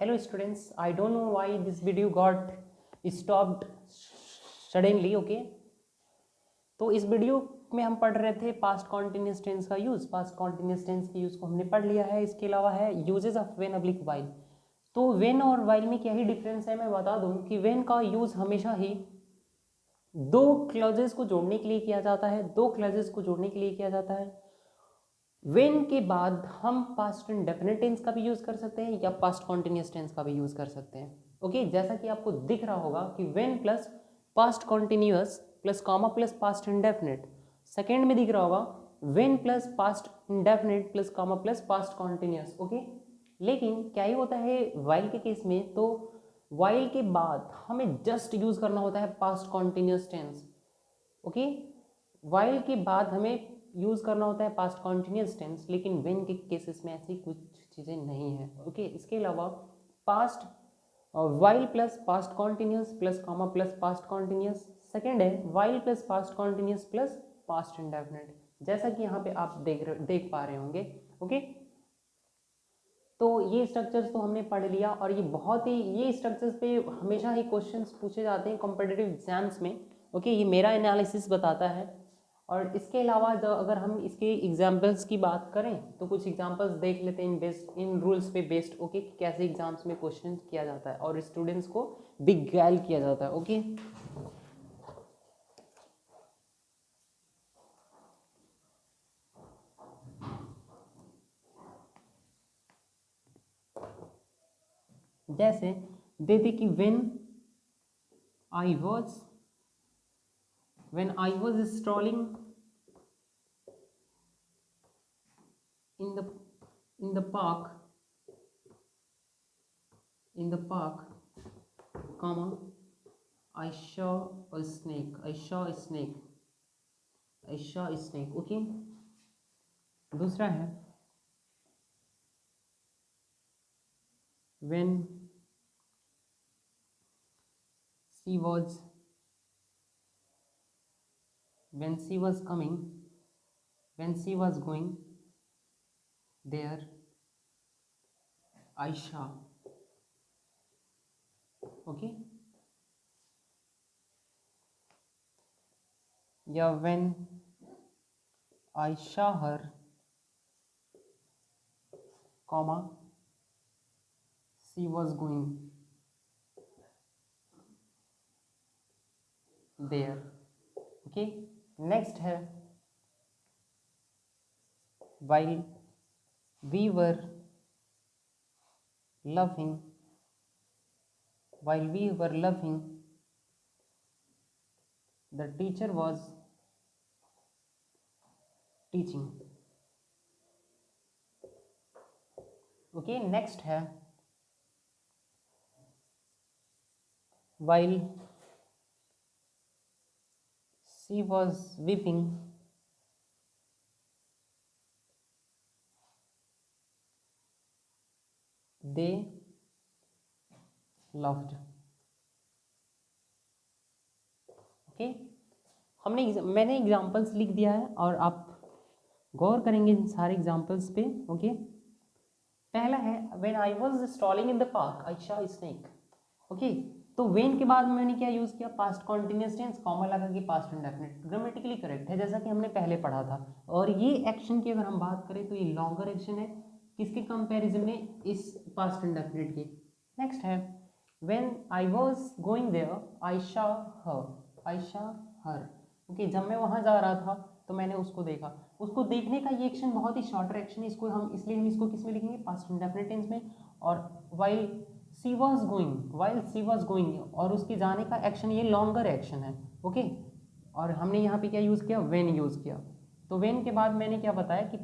Hello students, I don't know why this video got stopped suddenly, okay? तो इस video में हम पढ़ रहे थे पास्ट कॉन्टिन्यूस टेंस का यूज़। पास्ट कॉन्टिन्यूस टेंस के यूज़ को हमने पढ़ लिया है। इसके अलावा है uses of when oblique while. तो व्हेन और व्हाइल में क्या ही डिफरेंस है मैं बता दूं कि व्हेन का यूज़ हमेशा ही दो क्लॉजेस को जोड़ने के लिए किया जाता है। दो क्लॉजेस को जोड़ने के लिए किया जाता है। व्हेन के बाद हम पास्ट इंडेफिनिट टेंस का भी यूज़ कर सकते हैं या पास्ट कॉन्टिन्यूस टेंस का भी यूज़ कर सकते हैं। ओके, जैसा कि आपको दिख रहा होगा कि when plus past continuous plus comma plus past indefinite. Second में दिख रहा होगा when plus past indefinite plus comma plus past continuous. Okay, लेकिन क्या ही होता है वाइल के केस में, तो वाइल के बाद हमें जस्ट यूज़ करना होता है past continuous tense. Okay, while के बाद हमें यूज़ करना होता है पास्ट कॉन्टिन्यूस टेंस, लेकिन व्हेन के केसेस में ऐसी कुछ चीज़ें नहीं हैं। ओके, इसके अलावा past while plus past continuous plus comma plus past continuous. Second है while plus past continuous plus past indefinite, जैसा कि यहाँ पे आप देख पा रहे होंगे। ओके, तो ये स्ट्रक्चर्स तो हमने पढ़ लिया और ये स्ट्रक्चर्स पे हमेशा ही क्वेश्चंस पूछे जाते हैं कॉम्पिटिटिव एग्जाम्स में। ओके, ये मेरा एनालिसिस बताता है। और इसके अलावा अगर हम इसके एग्जाम्पल्स की बात करें तो कुछ एग्जाम्पल्स देख लेते हैं इन रूल्स पे बेस्ड। ओके, कैसे एग्जाम्स में क्वेश्चन किया जाता है और स्टूडेंट्स को बिग गैल किया जाता है। ओके, जैसे देते कि when I was strolling in the park, comma, I saw a snake. Okay, दूसरा है when she was going there, I saw. Okay, या when I saw her, comma, she was going there. Okay, next है while we were laughing, the teacher was teaching. Okay, next है while she was weeping, they laughed. Okay, मैंने examples लिख दिया है और आप गौर करेंगे इन सारे एग्जाम्पल्स पे। ओके, पहला है when I was strolling in the park I saw snake. Okay, तो व्हेन के बाद मैंने क्या यूज़ किया, पास्ट कॉन्टिन्यूस टेंस, कॉमा लगा के पास्ट इंडेफिनिट। ग्रामेटिकली करेक्ट है, जैसा कि हमने पहले पढ़ा था। और ये एक्शन की अगर हम बात करें तो ये लॉन्गर एक्शन है किसके कंपैरिजन में, इस पास्ट इंडेफिनिट की। नेक्स्ट है when I was going there I saw her. Okay, जब मैं वहाँ जा रहा था तो मैंने उसको देखा। उसको देखने का ये एक्शन बहुत ही शॉर्टर एक्शन है, इसलिए हम इसको किस में लिखेंगे, पास्ट इंडेफिनिट टेंस में। और while she was going और उसके जाने का एक्शन ये लॉन्गर एक्शन है। ओके, और हमने यहाँ पे क्या यूज़ किया, व्हेन यूज़ किया। तो व्हेन के बाद मैंने क्या बताया कि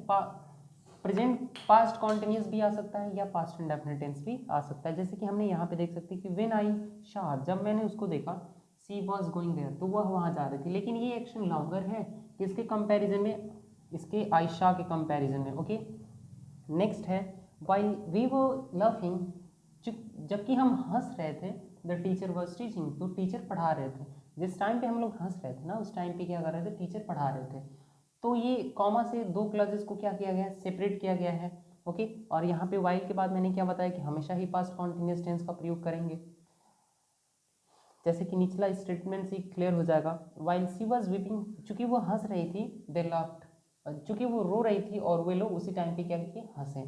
प्रेजेंट पास्ट कॉन्टिन्यूस भी आ सकता है या पास्ट इंडेफिनिट टेंस भी आ सकता है। जैसे कि हमने यहाँ पे देख सकते हैं कि व्हेन आई सॉ, जब मैंने उसको देखा, शी वॉज गोइंग देयर, तो वह वहाँ जा रही थी। लेकिन ये एक्शन लॉन्गर है किसके कंपैरिजन में, इसके आई सॉ के कंपैरिजन में। ओके, नेक्स्ट है व्हाइल वी वर लाफिंग, जबकि हम हंस रहे थे, द टीचर वॉज टीचिंग, तो टीचर पढ़ा रहे थे। जिस टाइम पे हम लोग हंस रहे थे ना, उस टाइम पे क्या कर रहे थे, टीचर पढ़ा रहे थे। तो ये कॉमा से दो क्लॉजेस को क्या किया गया है, सेपरेट किया गया है। ओके। और यहाँ पे वाइल के बाद मैंने क्या बताया कि हमेशा ही पास्ट कॉन्टिन्यूस टेंस का प्रयोग करेंगे। जैसे कि निचला स्टेटमेंट से क्लियर हो जाएगा, वाइल शी वॉज वीपिंग, चूंकि वो हंस रही थी, दे लाफ्ड, चूंकि वो रो रही थी और वे लोग उसी टाइम पे क्या किए, हंसे।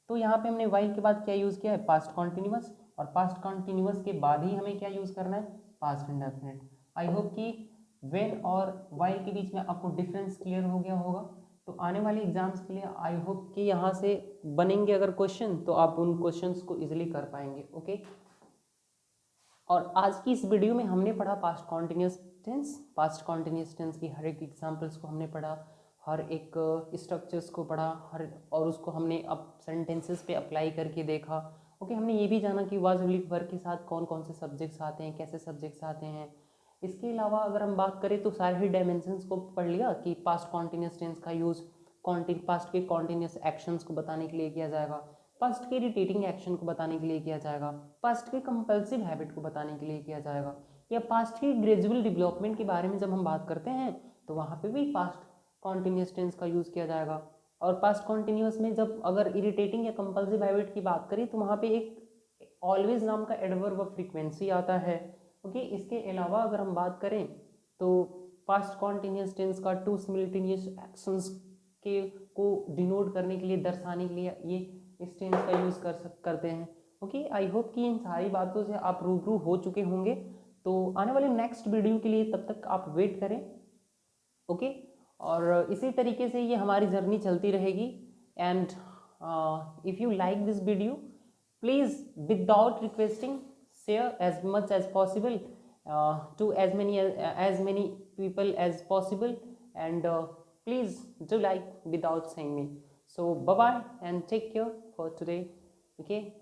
तो यहाँ पे हमने वाइल के बाद क्या यूज़ किया है, पास्ट कॉन्टिन्यूस, और पास्ट कॉन्टिन्यूस के बाद ही हमें क्या यूज़ करना है, पास्ट इंडेफिनिट। आई होप कि व्हेन और वाइल के बीच में आपको डिफरेंस क्लियर हो गया होगा। तो आने वाले एग्जाम्स के लिए आई होप कि यहाँ से बनेंगे अगर क्वेश्चन, तो आप उन क्वेश्चंस को इजीली कर पाएंगे। ओके। और आज की इस वीडियो में हमने पढ़ा past continuous tense. Past continuous tense की हर एक एग्जाम्पल्स को हमने पढ़ा, हर एक स्ट्रक्चर्स को पढ़ा, और उसको हमने अब सेंटेंसेस पे अप्लाई करके देखा। ओके। हमने ये भी जाना कि वाज ओब्लिक वर्ब के साथ कौन कौन से सब्जेक्ट्स आते हैं, कैसे सब्जेक्ट्स आते हैं। इसके अलावा अगर हम बात करें तो सारे ही डायमेंशंस को पढ़ लिया कि पास्ट कॉन्टिन्यूस टेंस का यूज़ पास्ट के कॉन्टिन्यूस एक्शंस को बताने के लिए किया जाएगा, पास्ट के इरिटेटिंग एक्शन को बताने के लिए किया जाएगा, पास्ट के कंपल्सिव हैबिट को बताने के लिए किया जाएगा, या पास्ट की ग्रेजुअल डेवलपमेंट के बारे में जब हम बात करते हैं तो वहाँ पे भी पास्ट कॉन्टिन्यूस टेंस का यूज़ किया जाएगा। और पास्ट कॉन्टिन्यूस में जब अगर इरिटेटिंग या कंपल्सिव हैबिट की बात करें तो वहाँ पे एक ऑलवेज नाम का एडवर्ब ऑफ फ्रीक्वेंसी आता है। ओके। इसके अलावा अगर हम बात करें तो पास्ट कॉन्टिन्यूस टेंस का टू सिमिल्टेनियस एक्शंस के को डिनोट करने के लिए, दर्शाने के लिए ये इस टेंस का यूज़ करते हैं। ओके। आई होप कि इन सारी बातों से आप रूबरू हो चुके होंगे। तो आने वाले नेक्स्ट वीडियो के लिए तब तक आप वेट करें। ओके। और इसी तरीके से ये हमारी जर्नी चलती रहेगी। And if you like this video, please without requesting share as much as possible to as many people as possible, and please do like without saying me. So bye bye and take care for today. Okay.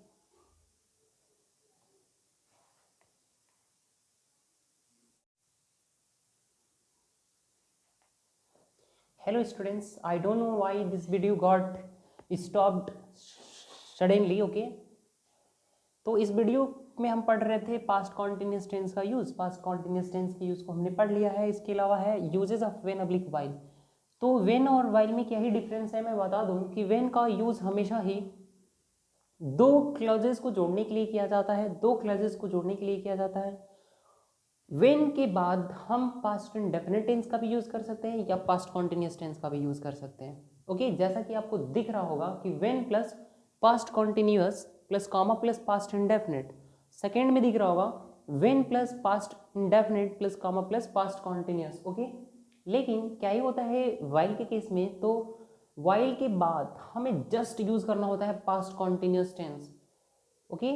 Hello students, I don't know why this video got stopped suddenly. Okay. तो इस video में हम पढ़ रहे थे past continuous tense का use. Past continuous tense के use को हमने पढ़ लिया है। इसके अलावा है uses of when oblique while. तो व्हेन और व्हाइल में क्या ही डिफरेंस है, मैं बता दूं कि व्हेन का यूज़ हमेशा ही दो क्लॉजेस को जोड़ने के लिए किया जाता है। दो क्लॉजेस को जोड़ने के लिए किया जाता है। व्हेन के बाद हम पास्ट इंडेफिनिट टेंस का भी यूज़ कर सकते हैं या पास्ट कॉन्टिन्यूस टेंस का भी यूज़ कर सकते हैं। ओके। जैसा कि आपको दिख रहा होगा कि when plus past continuous plus comma plus past indefinite. Second में दिख रहा होगा when plus past indefinite plus comma plus past continuous. Okay. लेकिन क्या ही होता है व्हाइल के केस में, तो व्हाइल के बाद हमें जस्ट यूज़ करना होता है past continuous tense. Okay.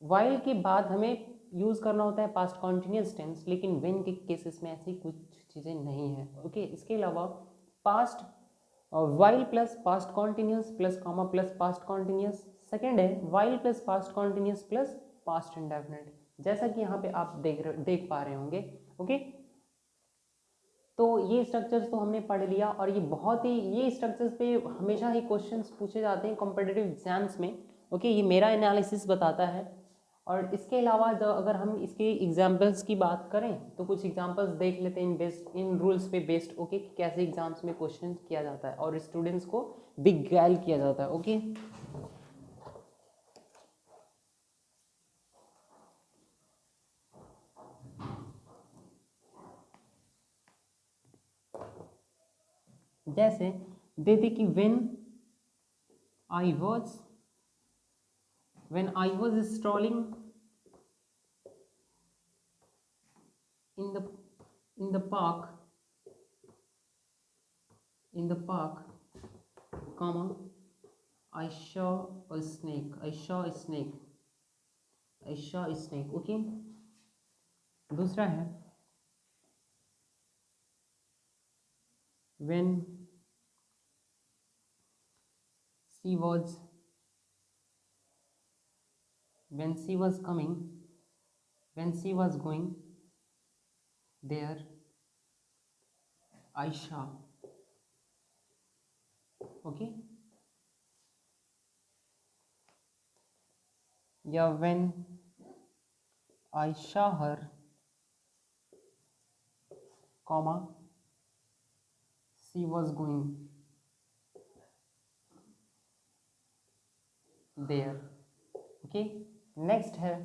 While के बाद हमें यूज़ करना होता है पास्ट कॉन्टिन्यूस टेंस, लेकिन व्हेन के केसेस में ऐसी कुछ चीज़ें नहीं हैं। ओके। इसके अलावा past while plus past continuous plus comma plus past continuous. Second है while plus past continuous plus past indefinite, जैसा कि यहाँ पे आप देख पा रहे होंगे। ओके। तो ये स्ट्रक्चर्स तो हमने पढ़ लिया, और ये स्ट्रक्चर्स पे हमेशा ही क्वेश्चंस पूछे जाते हैं कॉम्पिटिटिव एग्जाम्स में। ओके। ये मेरा एनालिसिस बताता है। और इसके अलावा अगर हम इसके एग्जाम्पल्स की बात करें तो कुछ एग्जाम्पल्स देख लेते हैं इन रूल्स पे बेस्ड। ओके। कैसे एग्जाम्स में क्वेश्चन किया जाता है और स्टूडेंट्स को बिगैल किया जाता है। ओके। जैसे देते कि when I was strolling in the park, comma, I saw a snake. Okay. दूसरा है when she was going there, I saw. Okay. या when I saw her, comma, she was going. There. Okay, next है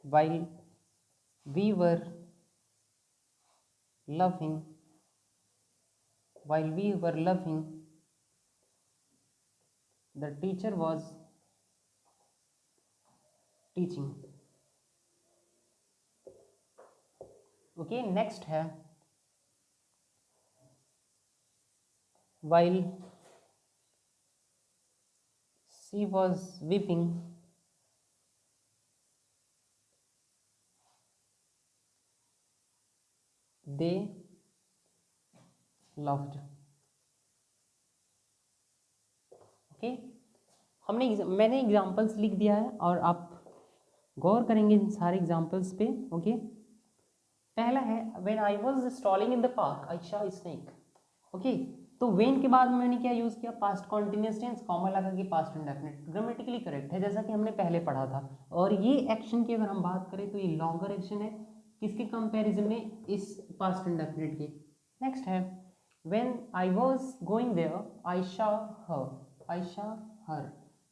while we were loving, while we were loving, the teacher was teaching। Okay, next है while she was weeping, they loved। Okay, मैंने examples लिख दिया है और आप गौर करेंगे इन सारे एग्जाम्पल्स पे। ओके, पहला है when I was strolling in the park I saw a snake. Okay, तो व्हेन के बाद मैंने क्या यूज़ किया, पास्ट कॉन्टिन्यूअस टेंस, कॉमा लगा के पास्ट इंडेफिनिट, ग्रामेटिकली करेक्ट है जैसा कि हमने पहले पढ़ा था। और ये एक्शन की अगर हम बात करें तो ये लॉन्गर एक्शन है किसके कंपैरिजन में, इस पास्ट इंडेफिनिट के। नेक्स्ट है when I was going there I saw her, I saw her.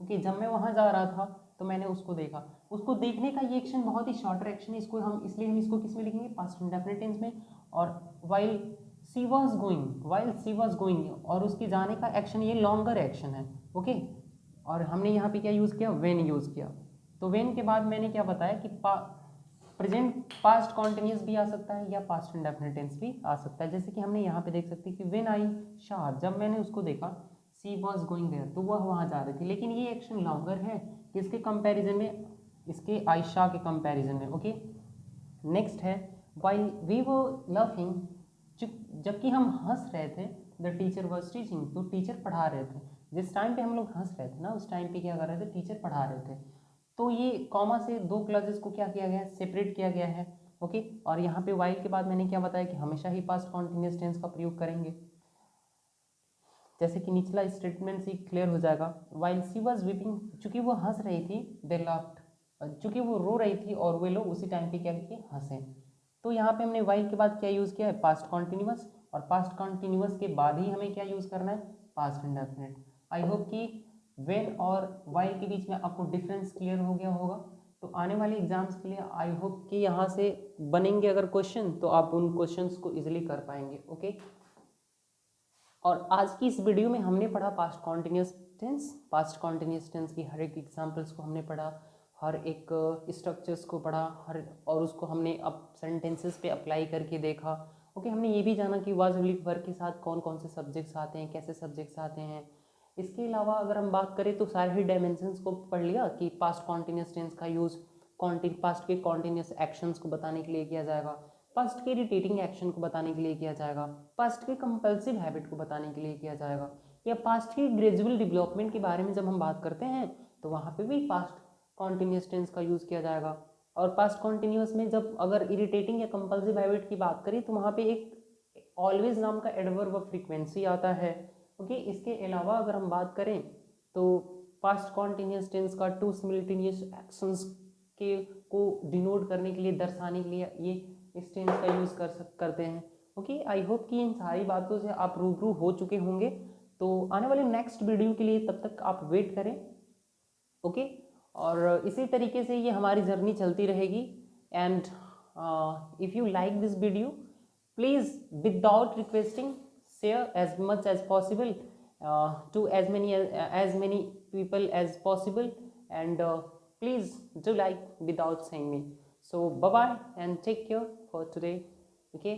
Okay, जब मैं वहाँ जा रहा था तो मैंने उसको देखा। उसको देखने का ये एक्शन बहुत ही शॉर्टर एक्शन है, इसको हम इसलिए हम इसको किस में लिखेंगे, पास्ट इंडेफिनिट टेंस में। और while she was going, while she was going, और उसके जाने का एक्शन ये लॉन्गर एक्शन है। ओके, और हमने यहाँ पे क्या यूज़ किया, व्हेन यूज़ किया। तो व्हेन के बाद मैंने क्या बताया कि प्रेजेंट पास्ट कॉन्टिन्यूस भी आ सकता है या पास्ट इंडेफिनिट टेंस भी आ सकता है। जैसे कि हमने यहाँ पे देख सकते हैं कि व्हेन आई सॉ, जब मैंने उसको देखा, सी वॉज गोइंग देयर, तो वह वहाँ जा रही थी। लेकिन ये एक्शन लॉन्गर है किसके कंपैरिजन में, इसके आई सॉ के कंपैरिजन में। ओके, नेक्स्ट है व्हाइल वी वर लाफिंग, जबकि हम हंस रहे थे, द टीचर वॉज टीचिंग, तो टीचर पढ़ा रहे थे। जिस टाइम पे हम लोग हंस रहे थे ना, उस टाइम पे क्या कर रहे थे, टीचर पढ़ा रहे थे। तो ये कॉमा से दो क्लॉजेस को क्या किया गया है, सेपरेट किया गया है। ओके, और यहाँ पे वाइल के बाद मैंने क्या बताया कि हमेशा ही पास्ट कॉन्टिन्यूअस टेंस का प्रयोग करेंगे, जैसे कि निचला स्टेटमेंट से क्लियर हो जाएगा। वाइल सी वॉज वीपिंग, चूंकि वो हंस रही थी, दे लाफ्ड, चूंकि वो रो रही थी और वे लोग उसी टाइम पे क्या किए, हंसे। तो यहाँ पे हमने वाइल के बाद क्या यूज़ किया है, पास्ट कॉन्टिन्यूअस, और पास्ट कॉन्टिन्यूअस के बाद ही हमें क्या यूज़ करना है, पास्ट इंडेफिनिट। आई होप कि व्हेन और वाइल के बीच में आपको डिफरेंस क्लियर हो गया होगा। तो आने वाले एग्जाम्स के लिए आई होप कि यहाँ से बनेंगे अगर क्वेश्चन, तो आप उन क्वेश्चंस को इजीली कर पाएंगे। ओके, और आज की इस वीडियो में हमने पढ़ा past continuous tense, past continuous tense की हर एक एग्जाम्पल्स को हमने पढ़ा, हर एक स्ट्रक्चर्स को पढ़ा, और उसको हमने अब सेंटेंसेस पे अप्लाई करके देखा। ओके, हमने ये भी जाना कि वाज रिलीफ वर्ब के साथ कौन कौन से सब्जेक्ट्स आते हैं, कैसे सब्जेक्ट्स आते हैं। इसके अलावा अगर हम बात करें तो सारे ही डायमेंशंस को पढ़ लिया कि पास्ट कॉन्टिन्यूअस टेंस का यूज़ पास्ट के कॉन्टिन्यूअस एक्शंस को बताने के लिए किया जाएगा, पास्ट के इरिटेटिंग एक्शन को बताने के लिए किया जाएगा, पास्ट के कंपल्सिव हैबिट को बताने के लिए किया जाएगा, या पास्ट की ग्रेजुअल डेवलपमेंट के बारे में जब हम बात करते हैं तो वहाँ पे भी पास्ट कॉन्टिन्यूअस टेंस का यूज़ किया जाएगा। और पास्ट कॉन्टिन्यूअस में जब अगर इरिटेटिंग या कंपल्सिव हैबिट की बात करें तो वहाँ पे एक ऑलवेज नाम का एडवर्ब ऑफ फ्रीक्वेंसी आता है। ओके, इसके अलावा अगर हम बात करें तो पास्ट कॉन्टिन्यूअस टेंस का टू सिमिल्टेनियस एक्शंस के को डिनोट करने के लिए, दर्शाने के लिए ये इस टेंस का यूज़ करते हैं। ओके, आई होप कि इन सारी बातों से आप रूबरू हो चुके होंगे। तो आने वाले नेक्स्ट वीडियो के लिए तब तक आप वेट करें। ओके, और इसी तरीके से ये हमारी जर्नी चलती रहेगी। And if you like this video please without requesting share as much as possible to as many people as possible, and please do like without saying me. So bye bye and take care for today. Okay.